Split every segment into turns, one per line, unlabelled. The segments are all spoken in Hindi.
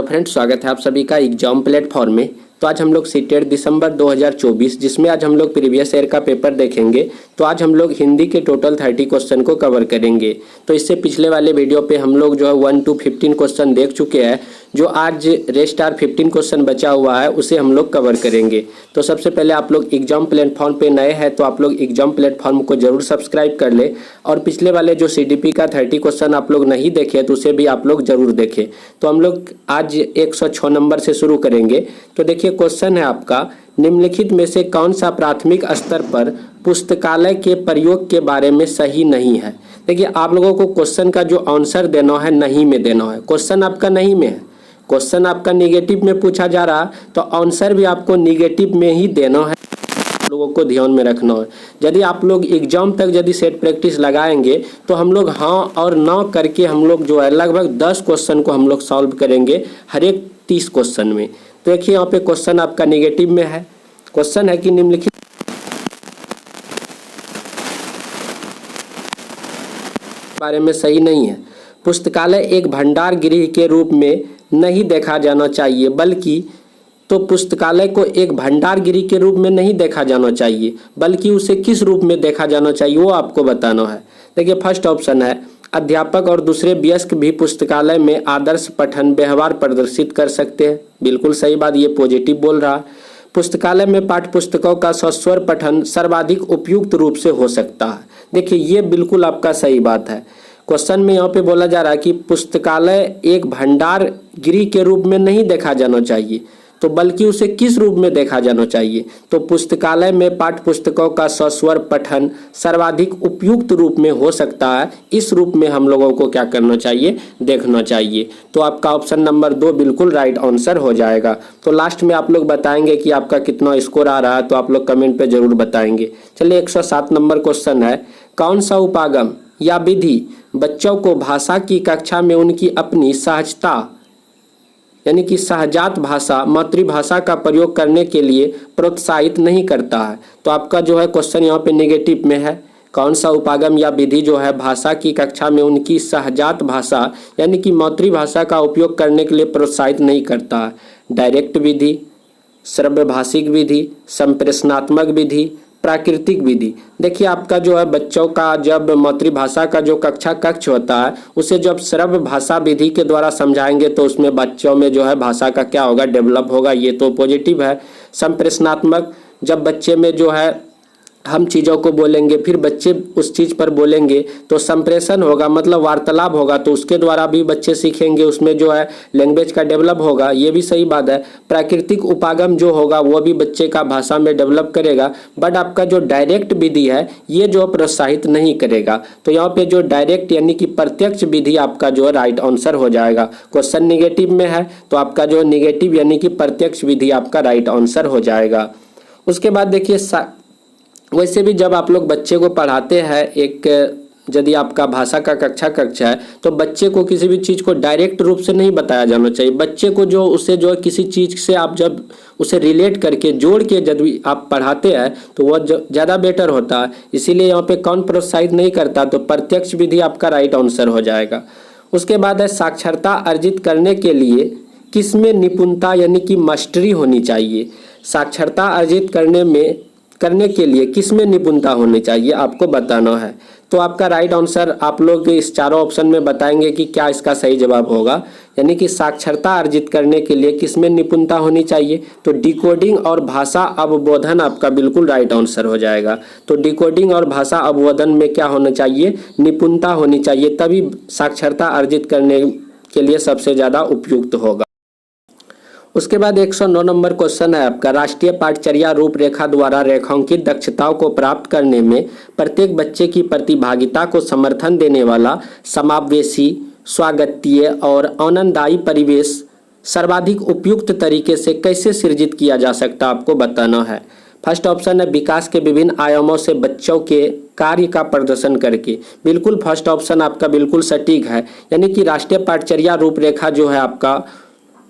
तो फ्रेंड्स, स्वागत है आप सभी का एग्जाम प्लेटफॉर्म में। तो आज हम लोग सीटेट दिसंबर 2024 जिसमें आज हम लोग प्रीवियस ईयर का पेपर देखेंगे। तो आज हम लोग हिंदी के टोटल 30 क्वेश्चन को कवर करेंगे। तो इससे पिछले वाले वीडियो पे हम लोग जो है 1 to 15 क्वेश्चन देख चुके हैं। जो आज रेस्ट आर 15 क्वेश्चन बचा हुआ है उसे हम लोग कवर करेंगे। तो सबसे पहले आप लोग एग्जाम प्लेटफॉर्म पे नए हैं तो आप लोग एग्जाम प्लेटफॉर्म को जरूर सब्सक्राइब कर ले, और पिछले वाले जो CDP का 30 क्वेश्चन आप लोग नहीं देखे तो उसे भी आप लोग जरूर देखें। तो हम लोग आज 106 नंबर से शुरू करेंगे। तो देखिए, क्वेश्चन है आपका, निम्नलिखित में से कौन सा प्राथमिक स्तर पर पुस्तकालय के प्रयोग के बारे में सही नहीं है। देखिए, आप लोगों को क्वेश्चन का जो आंसर देना है नहीं में देना है। क्वेश्चन आपका नहीं में है, क्वेश्चन आपका निगेटिव में पूछा जा रहा तो आंसर भी आपको निगेटिव में ही देना है। लोगों को ध्यान में रखना है। यदि आप लोग एग्जाम तक यदि सेट प्रैक्टिस लगाएंगे तो हम लोग हाँ और ना करके हम लोग जो है लगभग 10 क्वेश्चन को हम लोग सॉल्व करेंगे हर एक 30 क्वेश्चन में। तो देखिए, यहाँ पे क्वेश्चन आपका निगेटिव में है। क्वेश्चन है कि निम्नलिखित बारे में सही नहीं है। पुस्तकालय एक भंडार गृह के रूप में नहीं देखा जाना चाहिए, बल्कि तो पुस्तकालय को एक भंडार गृह के रूप में नहीं देखा जाना चाहिए, बल्कि उसे किस रूप में देखा जाना चाहिए वो आपको बताना है। देखिए, फर्स्ट ऑप्शन है, अध्यापक और दूसरे वयस्क भी पुस्तकालय में आदर्श पठन व्यवहार प्रदर्शित कर सकते हैं। बिल्कुल सही बात, ये पॉजिटिव बोल रहा है। पुस्तकालय में पाठ्य पुस्तकों का सस्वर पठन सर्वाधिक उपयुक्त रूप से हो सकता है। देखिए, ये बिल्कुल आपका सही बात है। क्वेश्चन में यहाँ पे बोला जा रहा है कि पुस्तकालय एक भंडार गृह के रूप में नहीं देखा जाना चाहिए, तो बल्कि उसे किस रूप में देखा जाना चाहिए। तो पुस्तकालय में पाठ्य पुस्तकों का सस्वर पठन सर्वाधिक उपयुक्त रूप में हो सकता है, इस रूप में हम लोगों को क्या करना चाहिए, देखना चाहिए। तो आपका ऑप्शन नंबर 2 बिल्कुल राइट आंसर हो जाएगा। तो लास्ट में आप लोग बताएंगे कि आपका कितना स्कोर आ रहा है, तो आप लोग कमेंट पे जरूर बताएंगे। चलिए, 107 नंबर क्वेश्चन है, कौन सा उपागम या विधि बच्चों को भाषा की कक्षा में उनकी अपनी सहजता यानी कि सहजात भाषा मातृभाषा का प्रयोग करने के लिए प्रोत्साहित नहीं करता है। तो आपका जो है क्वेश्चन यहाँ पे नेगेटिव में है। कौन सा उपागम या विधि जो है भाषा की कक्षा में उनकी सहजात भाषा यानी कि मातृभाषा का उपयोग करने के लिए प्रोत्साहित नहीं करता है। डायरेक्ट विधि, श्रव्यभाषिक विधि, संप्रेषणात्मक विधि, प्राकृतिक विधि। देखिए, आपका जो है बच्चों का जब मातृभाषा का जो कक्ष होता है उसे जब श्रव्य भाषा विधि के द्वारा समझाएंगे तो उसमें बच्चों में जो है भाषा का क्या होगा, डेवलप होगा। ये तो पॉजिटिव है। संप्रेषणात्मक, जब बच्चे में जो है हम चीज़ों को बोलेंगे फिर बच्चे उस चीज़ पर बोलेंगे तो संप्रेषण होगा, मतलब वार्तालाप होगा, तो उसके द्वारा भी बच्चे सीखेंगे, उसमें जो है लैंग्वेज का डेवलप होगा। ये भी सही बात है। प्राकृतिक उपागम जो होगा वो भी बच्चे का भाषा में डेवलप करेगा। बट आपका जो डायरेक्ट विधि है ये जो प्रोत्साहित नहीं करेगा। तो यहाँ पे जो डायरेक्ट यानी कि प्रत्यक्ष विधि आपका जो है राइट आंसर हो जाएगा। क्वेश्चन निगेटिव में है तो आपका जो निगेटिव यानी कि प्रत्यक्ष विधि आपका राइट आंसर हो जाएगा। उसके बाद देखिए, वैसे भी जब आप लोग बच्चे को पढ़ाते हैं, एक यदि आपका भाषा का कक्षा है तो बच्चे को किसी भी चीज़ को डायरेक्ट रूप से नहीं बताया जाना चाहिए। बच्चे को जो उसे जो किसी चीज़ से आप जब उसे रिलेट करके जोड़ के जब आप पढ़ाते हैं तो वह ज़्यादा बेटर होता है। इसीलिए यहाँ पे कौन प्रोत्साहित नहीं करता, तो प्रत्यक्ष विधि आपका राइट आंसर हो जाएगा। उसके बाद है, साक्षरता अर्जित करने के लिए किसमें निपुणता यानी कि मास्टरी होनी चाहिए। साक्षरता अर्जित करने के लिए किसमें निपुणता होनी चाहिए आपको बताना है। तो आपका राइट आंसर आप लोग इस चारों ऑप्शन में बताएंगे कि क्या इसका सही जवाब होगा। यानी कि साक्षरता अर्जित करने के लिए किसमें निपुणता होनी चाहिए, तो डिकोडिंग और भाषा अवबोधन आपका बिल्कुल राइट आंसर हो जाएगा। तो डिकोडिंग और भाषा अवबोधन में क्या होना चाहिए, निपुणता होनी चाहिए, तभी साक्षरता अर्जित करने के लिए सबसे ज़्यादा उपयुक्त होगा। उसके बाद 109 नंबर क्वेश्चन है आपका, राष्ट्रीय पाठचर्या रूपरेखा द्वारा रेखांकित दक्षताओं को प्राप्त करने में प्रत्येक बच्चे की प्रतिभागिता को समर्थन देने वाला समावेशी, स्वागतीय और आनंददायी परिवेश सर्वाधिक उपयुक्त तरीके से कैसे सृजित किया जा सकता है आपको बताना है। फर्स्ट ऑप्शन है, विकास के विभिन्न आयामों से बच्चों के कार्य का प्रदर्शन करके। बिल्कुल फर्स्ट ऑप्शन आपका बिल्कुल सटीक है। यानी कि राष्ट्रीय पाठचर्या रूपरेखा जो है आपका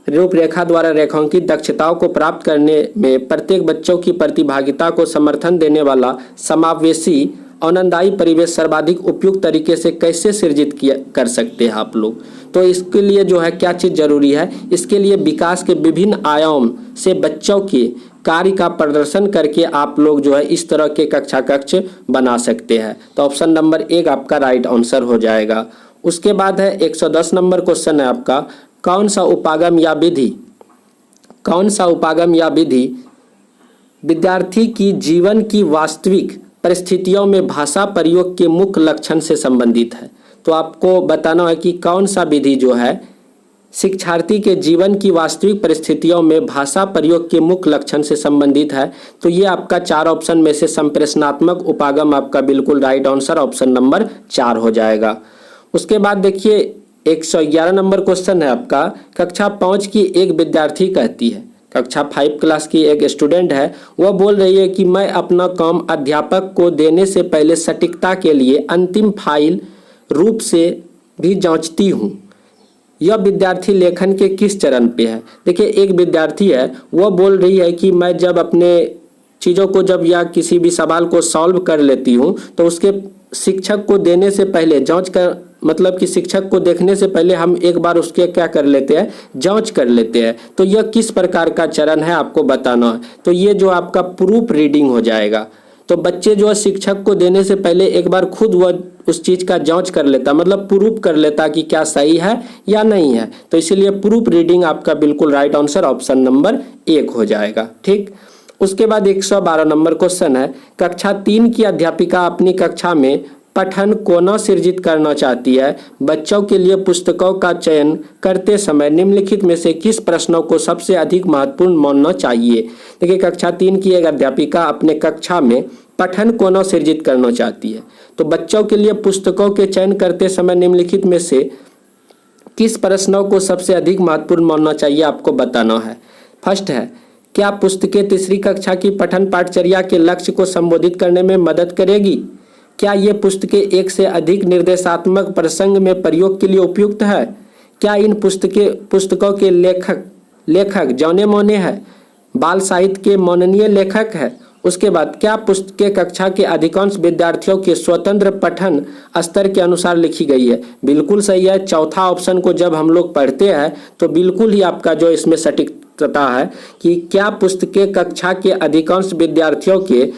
रूपरेखा द्वारा रेखांकित दक्षताओं को प्राप्त करने में प्रत्येक बच्चों की प्रतिभागिता को समर्थन देने वाला समावेशी, आनंददायी परिवेश सर्वाधिक उपयुक्त तरीके से कैसे सृजित किया कर सकते हैं आप लोग। तो इसके लिए जो है क्या चीज़ जरूरी है, इसके लिए विकास के विभिन्न आयाम से बच्चों के कार्य का प्रदर्शन करके आप लोग जो है इस तरह के कक्षा कक्ष बना सकते हैं। तो ऑप्शन नंबर 1 आपका राइट आंसर हो जाएगा। उसके बाद है 110 नंबर क्वेश्चन है आपका, कौन सा उपागम या विधि विद्यार्थी की जीवन की वास्तविक परिस्थितियों में भाषा प्रयोग के मुख्य लक्षण से संबंधित है। तो आपको बताना है कि कौन सा विधि जो है शिक्षार्थी के जीवन की वास्तविक परिस्थितियों में भाषा प्रयोग के मुख्य लक्षण से संबंधित है। तो ये आपका 4 ऑप्शन में से संप्रेषणात्मक उपागम आपका बिल्कुल राइट आंसर ऑप्शन नंबर 4 हो जाएगा। उसके बाद देखिए 111 नंबर क्वेश्चन है आपका, कक्षा 5 की एक विद्यार्थी कहती है, कक्षा 5 क्लास की एक स्टूडेंट है, वह बोल रही है कि मैं अपना काम अध्यापक को देने से पहले सटीकता के लिए अंतिम फाइल रूप से भी जांचती हूँ। यह विद्यार्थी लेखन के किस चरण पे है। देखिए एक विद्यार्थी है, वह बोल रही है कि मैं जब अपने चीज़ों को जब या किसी भी सवाल को सॉल्व कर लेती हूँ तो उसके शिक्षक को देने से पहले जांच कर, मतलब कि शिक्षक को देखने से पहले हम एक बार उसके क्या कर लेते हैं, जांच कर लेते हैं। तो यह किस प्रकार का चरण है आपको बताना है। तो ये जो आपका प्रूफ रीडिंग हो जाएगा। तो बच्चे जो है शिक्षक को देने से पहले एक बार खुद वह उस चीज़ का जांच कर लेता, मतलब प्रूफ कर लेता कि क्या सही है या नहीं है। तो इसीलिए प्रूफ रीडिंग आपका बिल्कुल राइट आंसर ऑप्शन नंबर 1 हो जाएगा। ठीक, उसके बाद 112 नंबर क्वेश्चन है, कक्षा 3 की अध्यापिका अपनी कक्षा में पठन कोना सृजित करना चाहती है। बच्चों के लिए पुस्तकों का चयन करते समय निम्नलिखित में से किस प्रश्नों को सबसे अधिक महत्वपूर्ण मानना चाहिए। देखिए कक्षा 3 की एक अध्यापिका अपने कक्षा में पठन कोना सृजित करना चाहती है। तो बच्चों के लिए पुस्तकों के चयन करते समय निम्नलिखित में से किस प्रश्नों को सबसे अधिक महत्वपूर्ण मानना चाहिए आपको बताना है। फर्स्ट है, क्या पुस्तकें तीसरी कक्षा की पठन पाठचर्या के लक्ष्य को संबोधित करने में मदद करेगी। क्या ये पुस्तकें एक से अधिक निर्देशात्मक प्रसंग में प्रयोग के लिए उपयुक्त है। क्या इन पुस्तकों के लेखक जाने माने हैं, बाल साहित्य के माननीय लेखक है। उसके बाद क्या पुस्तकें कक्षा के अधिकांश विद्यार्थियों के स्वतंत्र पठन स्तर के अनुसार लिखी गई है। बिल्कुल सही है। चौथा ऑप्शन को जब हम लोग पढ़ते हैं तो बिल्कुल ही आपका जो इसमें सटीकता है कि क्या पुस्तकें कक्षा के अधिकांश विद्यार्थियों के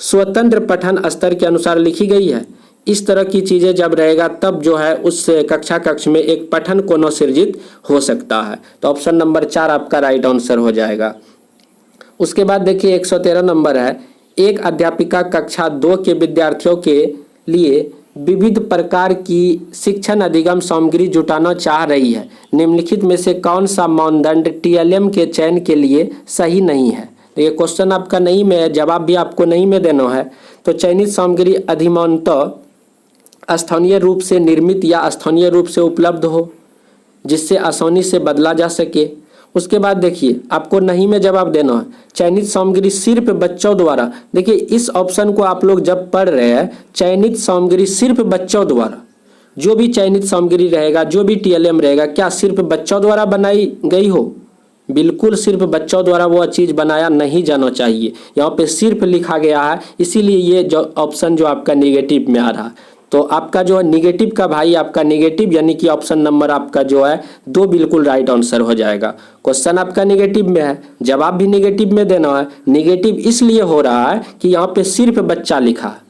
स्वतंत्र पठन स्तर के अनुसार लिखी गई है। इस तरह की चीज़ें जब रहेगा तब जो है उस कक्षा कक्ष में एक पठन कोना सृजित हो सकता है। तो ऑप्शन नंबर 4 आपका राइट आंसर हो जाएगा। उसके बाद देखिए 113 नंबर है, एक अध्यापिका कक्षा 2 के विद्यार्थियों के लिए विविध प्रकार की शिक्षण अधिगम सामग्री जुटाना चाह रही है। निम्नलिखित में से कौन सा मानदंड TLM के चयन के लिए सही नहीं है। तो ये क्वेश्चन आपका नहीं में है, जवाब भी आपको नहीं में देना है। तो चयनित सामग्री अधिमानतः स्थानीय रूप से निर्मित या स्थानीय रूप से उपलब्ध हो, जिससे आसानी से बदला जा सके। उसके बाद देखिए आपको नहीं में जवाब देना है, चयनित सामग्री सिर्फ बच्चों द्वारा। देखिए इस ऑप्शन को आप लोग जब पढ़ रहे हैं, चयनित सामग्री सिर्फ बच्चों द्वारा, जो भी चयनित सामग्री रहेगा, जो भी TLM रहेगा, क्या सिर्फ बच्चों द्वारा बनाई गई हो। बिल्कुल सिर्फ बच्चों द्वारा वह चीज़ बनाया नहीं जाना चाहिए। यहाँ पे सिर्फ लिखा गया है, इसीलिए ये जो ऑप्शन जो आपका नेगेटिव में आ रहा है। तो आपका जो है निगेटिव का भाई आपका नेगेटिव, यानी कि ऑप्शन नंबर आपका जो है 2 बिल्कुल राइट आंसर हो जाएगा। क्वेश्चन आपका नेगेटिव में है, जवाब भी नेगेटिव में देना है। नेगेटिव इसलिए हो रहा है कि यहाँ पे सिर्फ बच्चा लिखा है।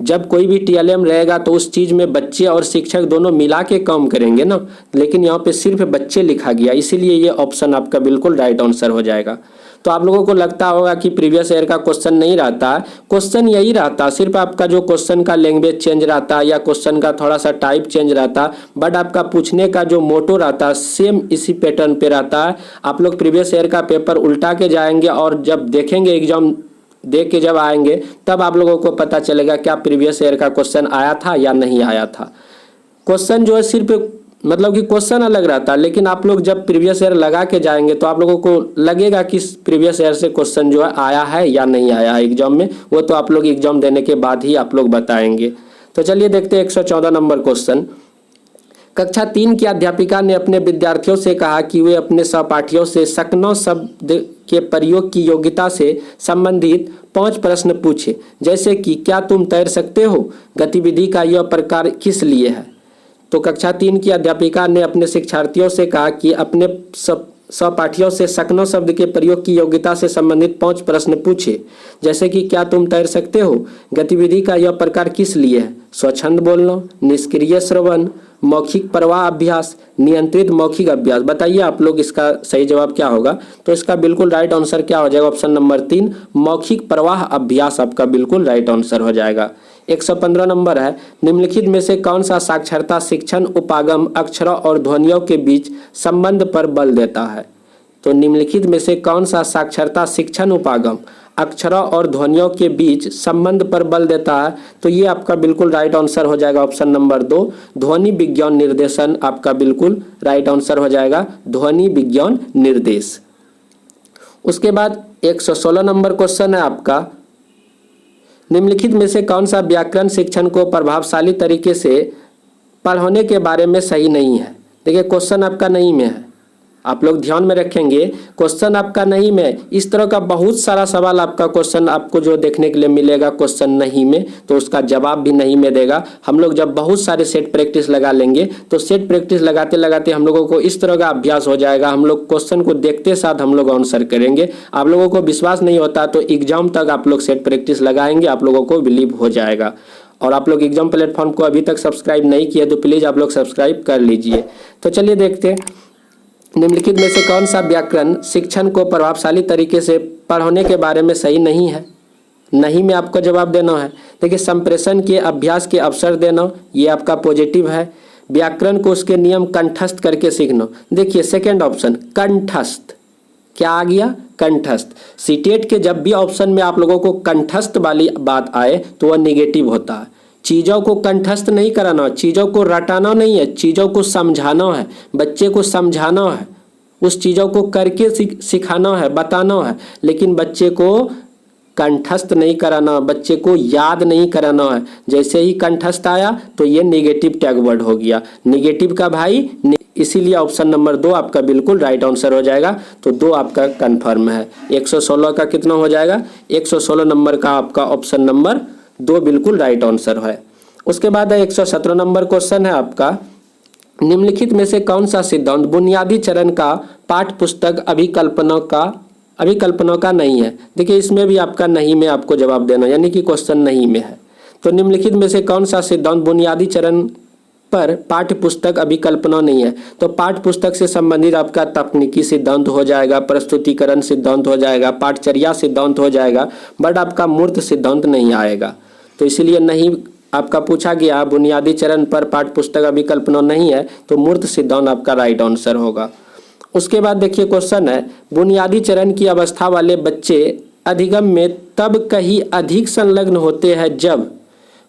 जब कोई भी TLM रहेगा तो उस चीज़ में बच्चे और शिक्षक दोनों मिला के काम करेंगे ना, लेकिन यहाँ पे सिर्फ बच्चे लिखा गया, इसीलिए ये ऑप्शन आपका बिल्कुल राइट आंसर हो जाएगा। तो आप लोगों को लगता होगा कि प्रीवियस ईयर का क्वेश्चन नहीं रहता, क्वेश्चन यही रहता, सिर्फ आपका जो क्वेश्चन का लैंग्वेज चेंज रहता या क्वेश्चन का थोड़ा सा टाइप चेंज रहता, बट आपका पूछने का जो मोटो रहता सेम इसी पैटर्न पे रहता है। आप लोग प्रीवियस ईयर का पेपर उल्टा के जाएंगे और जब देखेंगे एग्जाम दे के जब आएंगे तब आप लोगों को पता चलेगा क्या प्रीवियस ईयर का क्वेश्चन आया था या नहीं आया था। क्वेश्चन जो है सिर्फ मतलब कि क्वेश्चन अलग रहता है, लेकिन आप लोग जब प्रीवियस ईयर लगा के जाएंगे तो आप लोगों को लगेगा कि प्रीवियस ईयर से क्वेश्चन जो है आया है या नहीं आया है एग्जाम में। वो तो आप लोग एग्जाम देने के बाद ही आप लोग बताएंगे। तो चलिए देखते हैं 114 नंबर क्वेश्चन। कक्षा 3 की अध्यापिका ने अपने विद्यार्थियों से कहा कि वे अपने सहपाठियों से सकना शब्द के प्रयोग की योग्यता से संबंधित 5 प्रश्न पूछे, जैसे कि क्या तुम तैर सकते हो, गतिविधि का यह प्रकार किस लिए है। तो कक्षा 3 की अध्यापिका ने अपने शिक्षार्थियों से कहा कि अपने सहपाठियों से सकनो शब्द के प्रयोग की योग्यता से संबंधित 5 प्रश्न पूछे, जैसे कि क्या तुम तैर सकते हो, गतिविधि का यह प्रकार किस लिए है, स्वच्छंद बोलना, निष्क्रिय श्रवण, मौखिक प्रवाह अभ्यास, नियंत्रित मौखिक अभ्यास। बताइए आप लोग इसका सही जवाब क्या होगा। तो इसका बिल्कुल राइट आंसर क्या हो जाएगा, ऑप्शन नंबर 3 मौखिक प्रवाह अभ्यास आपका बिल्कुल राइट आंसर हो जाएगा। 115 नंबर है, निम्नलिखित में से कौन सा साक्षरता शिक्षण उपागम अक्षरों और ध्वनियों के बीच संबंध पर बल देता है। तो निम्नलिखित में से कौन सा साक्षरता शिक्षण उपागम अक्षरों और ध्वनियों के बीच संबंध पर बल देता है। तो ये आपका बिल्कुल राइट आंसर हो जाएगा ऑप्शन नंबर 2 ध्वनि विज्ञान निर्देशन आपका बिल्कुल राइट आंसर हो जाएगा, ध्वनि विज्ञान निर्देश। उसके बाद 116 नंबर क्वेश्चन है आपका, निम्नलिखित में से कौन सा व्याकरण शिक्षण को प्रभावशाली तरीके से पढ़ाने के बारे में सही नहीं है। देखिए क्वेश्चन आपका नहीं में है, आप लोग ध्यान में रखेंगे, क्वेश्चन आपका नहीं में, इस तरह का बहुत सारा सवाल आपका क्वेश्चन आपको जो देखने के लिए मिलेगा क्वेश्चन नहीं में, तो उसका जवाब भी नहीं में देगा। हम लोग जब बहुत सारे सेट प्रैक्टिस लगा लेंगे तो सेट प्रैक्टिस लगाते लगाते हम लोगों को इस तरह का अभ्यास हो जाएगा, हम लोग क्वेश्चन को देखते साथ हम लोग आंसर करेंगे। आप लोगों को विश्वास नहीं होता तो एग्जाम तक आप लोग सेट प्रैक्टिस लगाएंगे, आप लोगों को बिलीव हो जाएगा। और आप लोग एग्जाम प्लेटफॉर्म को अभी तक सब्सक्राइब नहीं किया तो प्लीज़ आप लोग सब्सक्राइब कर लीजिए। तो चलिए देखते हैं, निम्नलिखित में से कौन सा व्याकरण शिक्षण को प्रभावशाली तरीके से पढ़ाने के बारे में सही नहीं है। नहीं में आपको जवाब देना है। देखिए संप्रेषण के अभ्यास के अवसर देना, ये आपका पॉजिटिव है। व्याकरण को उसके नियम कंठस्थ करके सीखना, देखिए सेकंड ऑप्शन कंठस्थ, क्या आ गया, कंठस्थ। सीटेट के जब भी ऑप्शन में आप लोगों को कंठस्थ वाली बात आए तो वह निगेटिव होता है। चीज़ों को कंठस्थ नहीं कराना, चीज़ों को रटाना नहीं है, चीज़ों को समझाना है, बच्चे को समझाना है, उस चीज़ों को करके सिखाना है, बताना है, लेकिन बच्चे को कंठस्थ नहीं कराना, बच्चे को याद नहीं कराना है। जैसे ही कंठस्थ आया तो ये नेगेटिव टैग वर्ड हो गया, नेगेटिव का भाई, इसीलिए ऑप्शन नंबर 2 आपका बिल्कुल राइट आंसर हो जाएगा। तो 2 आपका कंफर्म है। 116 का कितना हो जाएगा, 116 नंबर का आपका ऑप्शन नंबर 2 बिल्कुल राइट आंसर है। उसके बाद है 117 नंबर क्वेश्चन है आपका, निम्नलिखित में से कौन सा सिद्धांत बुनियादी चरण का पाठ्य पुस्तक अभिकल्पना का नहीं है। देखिए इसमें भी आपका नहीं में आपको जवाब देना, यानी कि क्वेश्चन नहीं में है। तो निम्नलिखित में से कौन सा सिद्धांत बुनियादी चरण पर पाठ्य पुस्तक अभिकल्पना नहीं है। तो पाठ्य पुस्तक से संबंधित आपका तकनीकी सिद्धांत हो जाएगा, प्रस्तुतिकरण सिद्धांत हो जाएगा, पाठचर्या सिद्धांत हो जाएगा, बट आपका मूर्त सिद्धांत नहीं आएगा। तो इसीलिए नहीं आपका पूछा गया, बुनियादी चरण पर पाठ्य पुस्तक अभिकल्पना नहीं है, तो मूर्त सिद्धांत आपका राइट आंसर होगा। उसके बाद देखिए क्वेश्चन है, बुनियादी चरण की अवस्था वाले बच्चे अधिगम में तब कहीं अधिक संलग्न होते हैं जब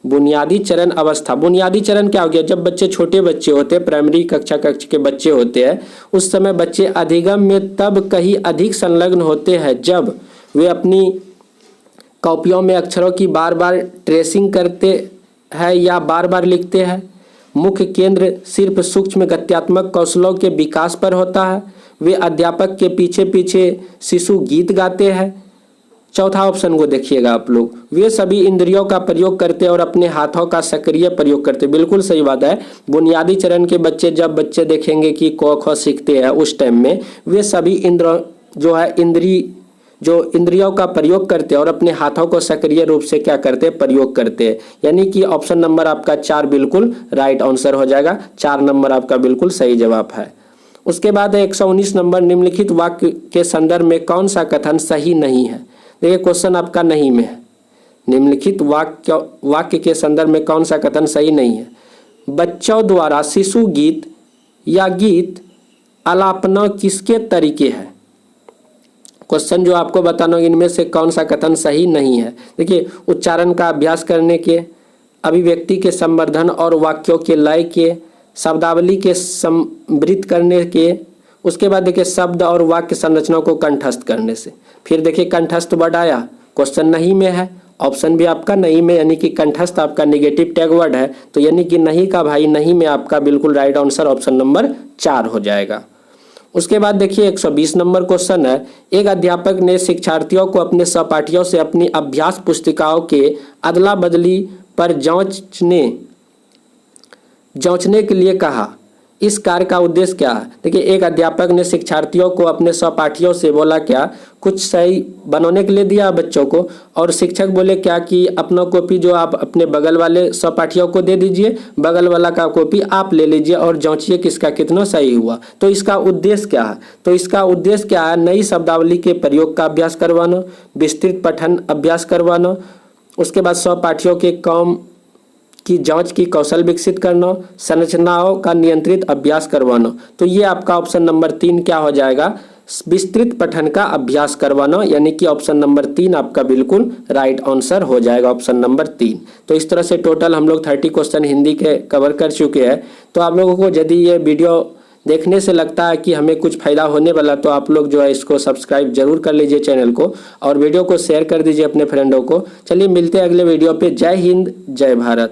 बुनियादी चरण अवस्था, बुनियादी चरण क्या हो गया, जब बच्चे छोटे बच्चे होते हैं, प्राइमरी कक्षा के बच्चे होते हैं, उस समय बच्चे अधिगम में तब कहीं अधिक संलग्न होते हैं जब वे अपनी कॉपियों में अक्षरों की बार बार ट्रेसिंग करते हैं या बार बार लिखते हैं। मुख्य केंद्र सिर्फ सूक्ष्म गत्यात्मक कौशलों के विकास पर होता है। वे अध्यापक के पीछे पीछे शिशु गीत गाते हैं। चौथा ऑप्शन को देखिएगा आप लोग, वे सभी इंद्रियों का प्रयोग करते और अपने हाथों का सक्रिय प्रयोग करते। बिल्कुल सही बात है। बुनियादी चरण के बच्चे जब बच्चे देखेंगे कि क ख सीखते हैं उस टाइम में वे सभी इंद्रियों का प्रयोग करते और अपने हाथों को सक्रिय रूप से क्या करते, प्रयोग करते। यानी कि ऑप्शन नंबर आपका 4 बिल्कुल राइट आंसर हो जाएगा। 4 नंबर आपका बिल्कुल सही जवाब है। उसके बाद है 119 नंबर, निम्नलिखित वाक्य के संदर्भ में कौन सा कथन सही नहीं है। देखिए क्वेश्चन आपका नहीं में है, निम्नलिखित वाक्य के संदर्भ में कौन सा कथन सही नहीं है। बच्चों द्वारा शिशु गीत या गीत आलापना किसके तरीके हैं। क्वेश्चन जो आपको बताना इनमें से कौन सा कथन सही नहीं है। देखिए उच्चारण का अभ्यास करने के, अभिव्यक्ति के संवर्धन और वाक्यों के लय के, शब्दावली के समृद्ध करने के, उसके बाद देखिए शब्द और वाक्य संरचना को कंठस्थ करने से। फिर देखिए कंठस्थ वर्ड आया, क्वेश्चन नहीं में है, ऑप्शन भी आपका नहीं में, यानी कि कंठस्थ आपका नेगेटिव टैग वर्ड है। तो यानी कि नहीं का भाई नहीं में आपका बिल्कुल राइट आंसर ऑप्शन नंबर 4 हो जाएगा। उसके बाद देखिए 120 नंबर क्वेश्चन है, एक अध्यापक ने शिक्षार्थियों को अपने सहपाठियों से अपनी अभ्यास पुस्तिकाओं के अदला बदली पर जांचने के लिए कहा। इस कार्य का उद्देश्य क्या है? देखिए एक अध्यापक ने शिक्षार्थियों को अपने सहपाठियों से बोला क्या, कुछ सही बनाने के लिए दिया बच्चों को, और शिक्षक बोले क्या कि अपना कॉपी जो आप अपने बगल वाले सहपाठियों को दे दीजिए, बगल वाला का कॉपी आप ले लीजिए और जांचिए किसका कितना सही हुआ। तो इसका उद्देश्य क्या है? तो इसका उद्देश्य क्या है? नई शब्दावली के प्रयोग का अभ्यास करवाना, विस्तृत पठन अभ्यास करवाना, उसके बाद सहपाठियों के काम की जांच की कौशल विकसित करना, संरचनाओं का नियंत्रित अभ्यास करवाना। तो ये आपका ऑप्शन नंबर 3 क्या हो जाएगा? विस्तृत पठन का अभ्यास करवाना, यानी कि ऑप्शन नंबर 3 आपका बिल्कुल राइट आंसर हो जाएगा, ऑप्शन नंबर 3। तो इस तरह से टोटल हम लोग 30 क्वेश्चन हिंदी के कवर कर चुके हैं। तो आप लोगों को यदि ये वीडियो देखने से लगता है कि हमें कुछ फायदा होने वाला, तो आप लोग जो है इसको सब्सक्राइब जरूर कर लीजिए चैनल को, और वीडियो को शेयर कर दीजिए अपने फ्रेंडों को। चलिए मिलते हैं अगले वीडियो पे। जय हिंद, जय भारत।